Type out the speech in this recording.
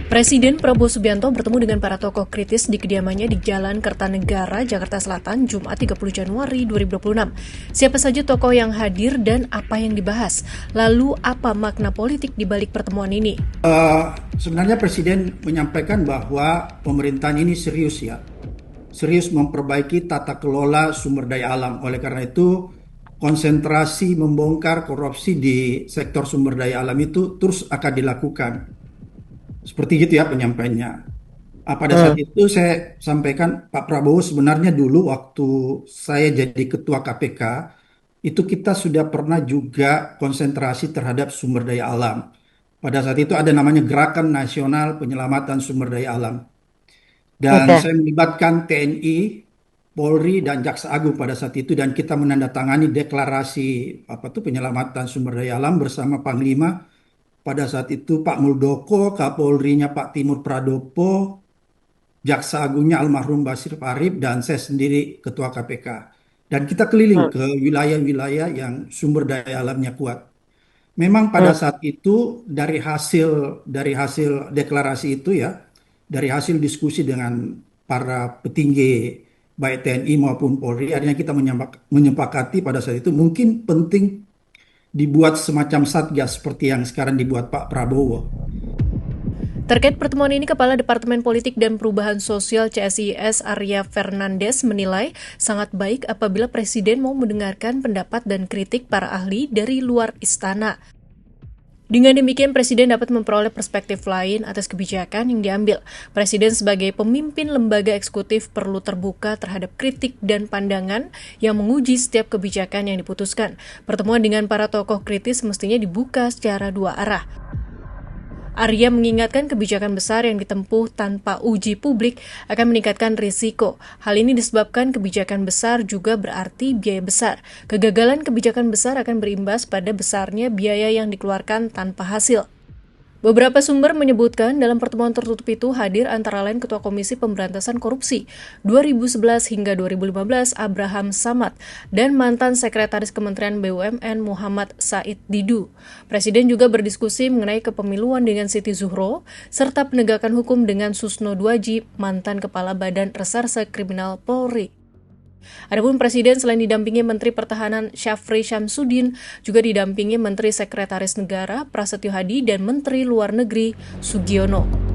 Presiden Prabowo Subianto bertemu dengan para tokoh kritis di kediamannya di Jalan Kertanegara, Jakarta Selatan, Jumat 30 Januari 2026. Siapa saja tokoh yang hadir dan apa yang dibahas? Lalu apa makna politik di balik pertemuan ini? Sebenarnya Presiden menyampaikan bahwa pemerintahan ini serius memperbaiki tata kelola sumber daya alam. Oleh karena itu, konsentrasi membongkar korupsi di sektor sumber daya alam itu terus akan dilakukan. Seperti itu ya penyampaiannya. Pada saat itu saya sampaikan Pak Prabowo sebenarnya dulu waktu saya jadi ketua KPK, itu kita sudah pernah juga konsentrasi terhadap sumber daya alam. Pada saat itu ada namanya Gerakan Nasional Penyelamatan Sumber Daya Alam. Dan Oke. saya melibatkan TNI, Polri, dan Jaksa Agung pada saat itu. Dan kita menandatangani deklarasi penyelamatan sumber daya alam bersama Panglima. Pada saat itu Pak Muldoko, Kapolrinya Pak Timur Pradopo, Jaksa Agungnya almarhum Basir Parib, dan saya sendiri Ketua KPK. Dan kita keliling ke wilayah-wilayah yang sumber daya alamnya kuat. Memang pada saat itu dari hasil deklarasi itu ya, dari hasil diskusi dengan para petinggi baik TNI maupun Polri, akhirnya kita menyepakati pada saat itu mungkin penting dibuat semacam satgas seperti yang sekarang dibuat Pak Prabowo. Terkait pertemuan ini, Kepala Departemen Politik dan Perubahan Sosial CSIS Arya Fernandes menilai sangat baik apabila Presiden mau mendengarkan pendapat dan kritik para ahli dari luar istana. Dengan demikian, Presiden dapat memperoleh perspektif lain atas kebijakan yang diambil. Presiden sebagai pemimpin lembaga eksekutif perlu terbuka terhadap kritik dan pandangan yang menguji setiap kebijakan yang diputuskan. Pertemuan dengan para tokoh kritis mestinya dibuka secara dua arah. Arya mengingatkan kebijakan besar yang ditempuh tanpa uji publik akan meningkatkan risiko. Hal ini disebabkan kebijakan besar juga berarti biaya besar. Kegagalan kebijakan besar akan berimbas pada besarnya biaya yang dikeluarkan tanpa hasil. Beberapa sumber menyebutkan dalam pertemuan tertutup itu hadir antara lain Ketua Komisi Pemberantasan Korupsi 2011 hingga 2015 Abraham Samad dan mantan Sekretaris Kementerian BUMN Muhammad Said Didu. Presiden juga berdiskusi mengenai kepemiluan dengan Siti Zuhro serta penegakan hukum dengan Susno Dwaji, mantan Kepala Badan Reserse Kriminal Polri. Adapun Presiden selain didampingi Menteri Pertahanan Syafri Syamsuddin, juga didampingi Menteri Sekretaris Negara Prasetyo Hadi dan Menteri Luar Negeri Sugiono.